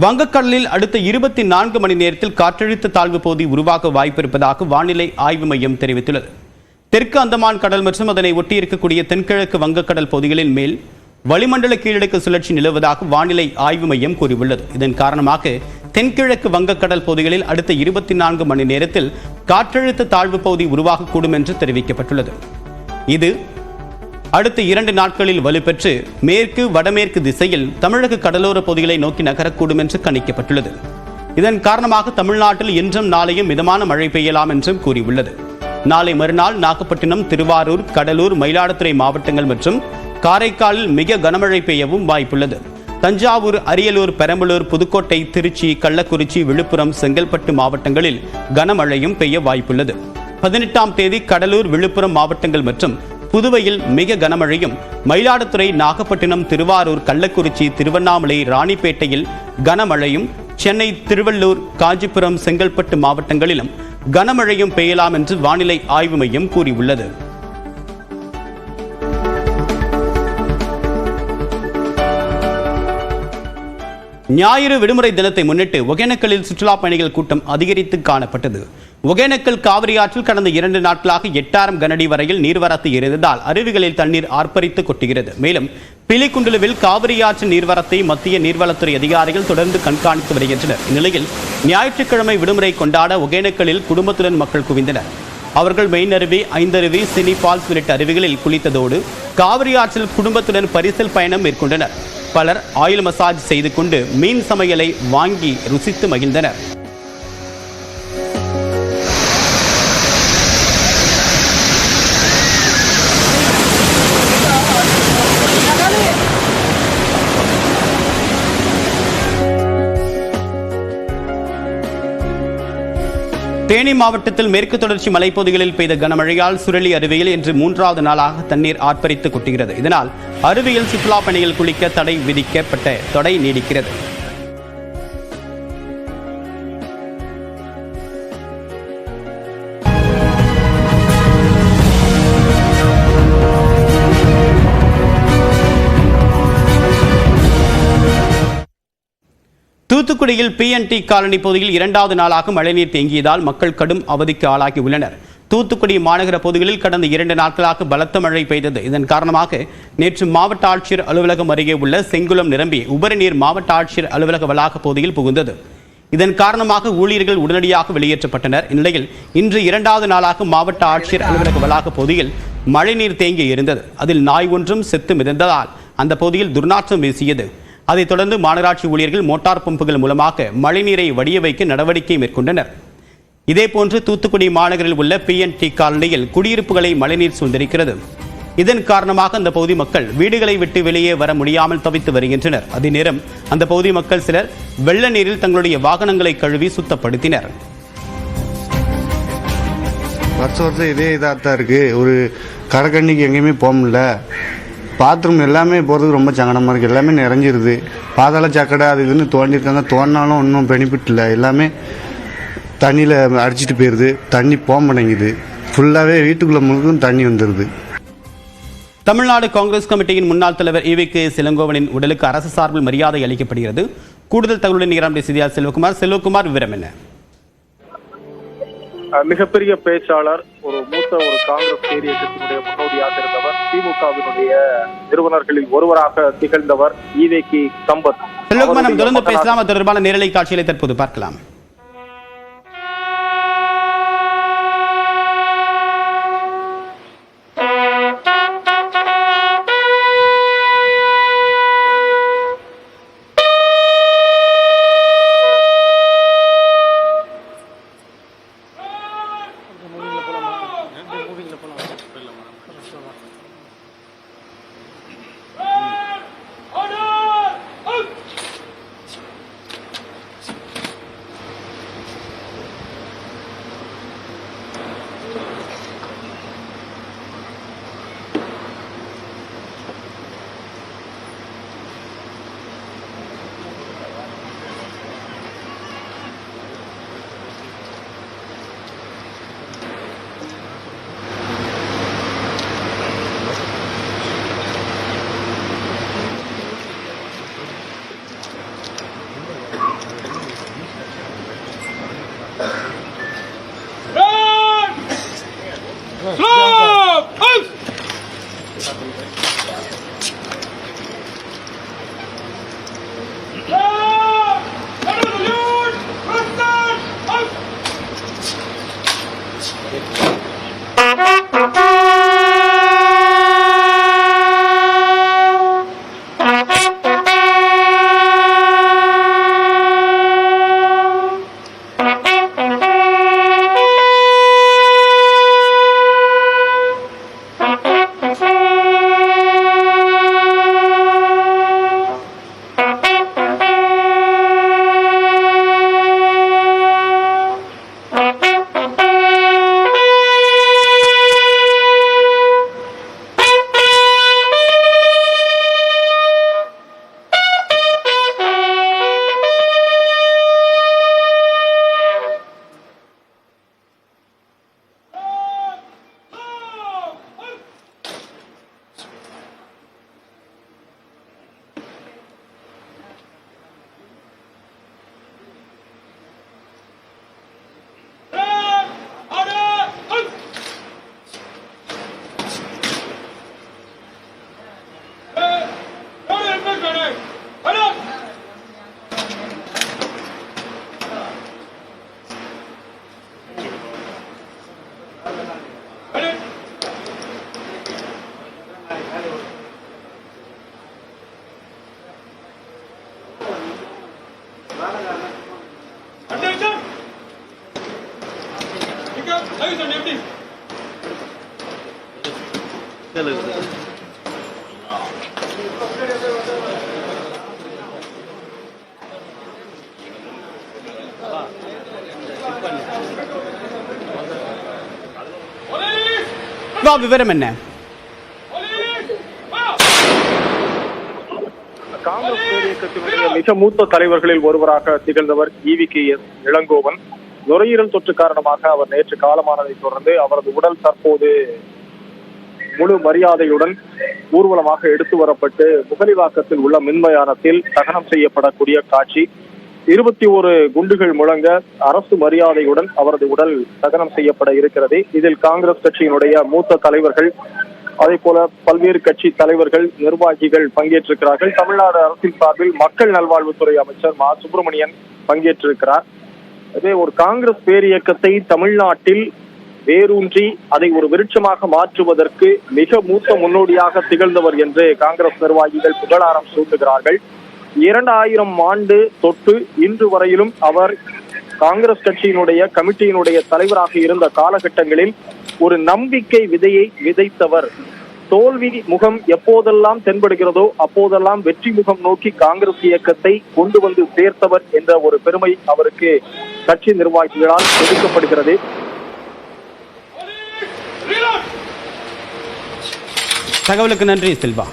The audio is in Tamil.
வங்கக்கடலில் அடுத்த 24 மணி நேரத்தில் காற்றழுத்த தாழ்வு பகுதி உருவாக வாய்ப்பிருப்பதாக வானிலை ஆய்வு மையம் தெரிவித்துள்ளது. தெற்கு அந்தமான் கடல் மற்றும் அதனை ஒட்டியிருக்கக்கூடிய தென்கிழக்கு வங்கக்கடல் பகுதிகளின் மேல் வளிமண்டல கீழடுக்கு சுழற்சி நிலவுவதாக வானிலை ஆய்வு மையம் கூறியுள்ளது. இதன் காரணமாக தென்கிழக்கு வங்கக்கடல் பகுதிகளில் அடுத்த 24 மணி நேரத்தில் காற்றழுத்த தாழ்வு பகுதி உருவாகக்கூடும் என்று தெரிவிக்கப்பட்டுள்ளது. இது அடுத்த 2 நாட்களில் வலுப்பெற்று மேற்கு வடமேற்கு திசையில் தமிழக கடலோர பகுதிகளை நோக்கி நகரக்கூடும் என்று கணிக்கப்பட்டுள்ளது. இதன் காரணமாக தமிழ்நாட்டில் இன்றும் நாளையும் மிதமான மழை பெய்யலாம் என்றும் கூறியுள்ளது. நாளை மறுநாள் நாகப்பட்டினம், திருவாரூர், கடலூர், மயிலாடுதுறை மாவட்டங்கள் மற்றும் காரைக்காலில் மிக கனமழை பெய்யவும் வாய்ப்புள்ளது. தஞ்சாவூர், அரியலூர், பெரம்பலூர், புதுக்கோட்டை, திருச்சி, கள்ளக்குறிச்சி, விழுப்புரம், செங்கல்பட்டு மாவட்டங்களில் கனமழையும் பெய்ய வாய்ப்புள்ளது. 18ஆம் தேதி கடலூர், விழுப்புரம் மாவட்டங்கள் மற்றும் புதுவையில் மிக கனமழையும், மயிலாடுதுறை, நாகப்பட்டினம், திருவாரூர், கள்ளக்குறிச்சி, திருவண்ணாமலை, ராணிப்பேட்டையில் கனமழையும், சென்னை, திருவள்ளூர், காஞ்சிபுரம், செங்கல்பட்டு மாவட்டங்களிலும் கனமழையும் பெய்யலாம் என்று வானிலை ஆய்வு மையம் கூறியுள்ளது. ஞாயிறு விடுமுறை தினத்தை முன்னிட்டு ஒகேனக்கலில் சுற்றுலா பயணிகள் கூட்டம் அதிகரித்து காணப்பட்டது. ஒகேனக்கல் காவிரி ஆற்றில் கடந்த 2 நாட்களாக 8000 கனஅடி வரையில் நீர்வரத்து இருந்ததால் அருவிகளில் தண்ணீர் ஆர்ப்பரித்து கொட்டுகிறது. மேலும் பிலிகுண்டுலுவில் காவிரி ஆற்று நீர்வரத்தை மத்திய நீர்வளத்துறை அதிகாரிகள் தொடர்ந்து கண்காணித்து வருகின்றனர். இந்நிலையில் ஞாயிற்றுக்கிழமை விடுமுறை கொண்டாட ஒகேனக்கலில் குடும்பத்துடன் மக்கள் குவிந்தனர். அவர்கள் மெயின் அருவி, ஐந்தருவி, சினி ஃபால்ஸ் உள்ளிட்ட அருவிகளில் குளித்ததோடு காவிரி ஆற்றில் குடும்பத்துடன் பரிசல் பயணம் மேற்கொண்டனர். பலர் ஆயில் மசாஜ் செய்து கொண்டு மீன் சமையலை வாங்கி ருசித்து மகிழ்ந்தனர். தேனி மாவட்டத்தில் மேற்கு தொடர்ச்சி மலைப்பகுதிகளில் பெய்த கனமழையால் சுரளி அருவியில் இன்று 3வது நாளாக தண்ணீர் ஆர்ப்பரித்து கொட்டுகிறது. இதனால் அருவியில் சுற்றுலா பயணிகள் குளிக்க தடை விதிக்கப்பட்ட தடை நீடிக்கிறது. தூத்துக்குடியில் PNT காலனி பகுதியில் 2வது நாளாக மழைநீர் தேங்கியதால் மக்கள் கடும் அவதிக்கு ஆளாகி உள்ளனர். தூத்துக்குடி மாநகர பகுதிகளில் கடந்த 2 நாட்களாக பலத்த மழை பெய்தது. இதன் காரணமாக நேற்று மாவட்ட ஆட்சியர் அலுவலகம் அருகே உள்ள செங்குளம் நிரம்பி உபரி நீர் மாவட்ட ஆட்சியர் அலுவலக வளாக பகுதியில் புகுந்தது. இதன் காரணமாக ஊழியர்கள் உடனடியாக வெளியேற்றப்பட்டனர். இந்நிலையில் இன்று 2வது நாளாக மாவட்ட ஆட்சியர் அலுவலக வளாக பகுதியில் மழைநீர் தேங்கி இருந்தது. அதில் நாய் ஒன்றும் செத்து மிதந்ததால் அந்த பகுதியில் துர்நாற்றம் வீசியது. அதைத் தொடர்ந்து மாநகராட்சி ஊழியர்கள் மோட்டார் பம்புகள் மூலமாக மழைநீரை வடிய வைக்க நடவடிக்கை மேற்கொண்டனர். இதேபோன்று தூத்துக்குடி மாநகரில் உள்ள PNT காலனியில் குடியிருப்புகளை மழைநீர் சூழ்ந்திருக்கிறது. இதன் காரணமாக அந்த பகுதி மக்கள் வீடுகளை விட்டு வெளியே வர முடியாமல் தவித்து வருகின்றனர். அதே நேரம் அந்த பகுதி மக்கள் சிலர் வெள்ள நீரில் தங்களுடைய வாகனங்களை கழுவி சுத்தப்படுத்தினர். வருஷம் இதே இதாக தான் இருக்கு. ஒரு கடைக்கண்ணிக்கு எங்கேயுமே போக முடியல. பாத்ரூம் எல்லாமே போகிறதுக்கு ரொம்ப சங்கடமாக இருக்குது. எல்லாமே நிறைஞ்சிருது. பாதாள சாக்கடை அது இதுன்னு தோண்டியிருக்காங்க. தோண்டினாலும் ஒன்றும் பெனிஃபிட் இல்லை. எல்லாமே தண்ணியில் அடிச்சிட்டு போயிடுது. தண்ணி போக மாட்டேங்குது. ஃபுல்லாகவே வீட்டுக்குள்ளே முழுக்கும் தண்ணி வந்துடுது. தமிழ்நாடு காங்கிரஸ் கமிட்டியின் முன்னாள் தலைவர் EVKS இளங்கோவனின் உடலுக்கு அரசு சார்பில் மரியாதை அளிக்கப்படுகிறது. கூடுதல் தகவலுடன் நிகராம் செய்தியாளர் செல்வகுமார் விவரம் என்ன? மிகப்பெரிய பேச்சாளர், ஒரு காங்கிரஸ் தேசிய இயக்கத்தினுடைய முன்னோடியாக இருந்தவர், திமுகவினுடைய நிறுவனர்களில் ஒருவராக திகழ்ந்தவர் EVK சம்பத். செல்வகுமார், நாம் தொடர்ந்து பேசலாம். அது தொடர்பான நேரலை காட்சிகளை தற்போது பார்க்கலாம். விவரம் என்ன? காங்கிரஸ் பேரியக்கத்தினுடைய மிக மூத்த தலைவர்களில் ஒருவராக திகழ்ந்தவர் EVKS இளங்கோவன். நுரையீரல் தொற்று காரணமாக அவர் நேற்று காலமானதை தொடர்ந்து அவரது உடல் தற்போது முழு மரியாதையுடன் ஊர்வலமாக எடுத்து வரப்பட்டு முகலிவாக்கத்தில் உள்ள மின்மயானத்தில் தகனம் செய்யப்படக்கூடிய காட்சி. 21 குண்டுகள் முழங்க அரசு மரியாதையுடன் அவரது உடல் தகனம் செய்யப்பட இருக்கிறது. இதில் காங்கிரஸ் கட்சியினுடைய மூத்த தலைவர்கள், அதே போல பல்வேறு கட்சி தலைவர்கள், நிர்வாகிகள் பங்கேற்றிருக்கிறார்கள். தமிழ்நாடு அரசின் சார்பில் மக்கள் நல்வாழ்வுத்துறை அமைச்சர் மா சுப்பிரமணியன் பங்கேற்றிருக்கிறார். அதே ஒரு காங்கிரஸ் பேரியக்கத்தை தமிழ்நாட்டில் வேரூன்றி அதை ஒரு விருட்சமாக மாற்றுவதற்கு மிக மூத்த முன்னோடியாக திகழ்ந்தவர் என்று காங்கிரஸ் நிர்வாகிகள் புகழாரம் சூட்டுகிறார்கள். 2000 ஆண்டு தொட்டு இன்று வரையிலும் அவர் காங்கிரஸ் கட்சியினுடைய கமிட்டியினுடைய தலைவராக இருந்த காலகட்டங்களில் ஒரு நம்பிக்கை விதையை விதைத்தவர். தோல்வி முகம் எப்போதெல்லாம் தென்படுகிறதோ அப்போதெல்லாம் வெற்றி முகம் நோக்கி காங்கிரஸ் இயக்கத்தை கொண்டு வந்து சேர்த்தவர் என்ற ஒரு பெருமை அவருக்கு கட்சி நிர்வாகிகளால் ஒதுக்கப்படுகிறது. தகவலுக்கு நன்றி செல்வா.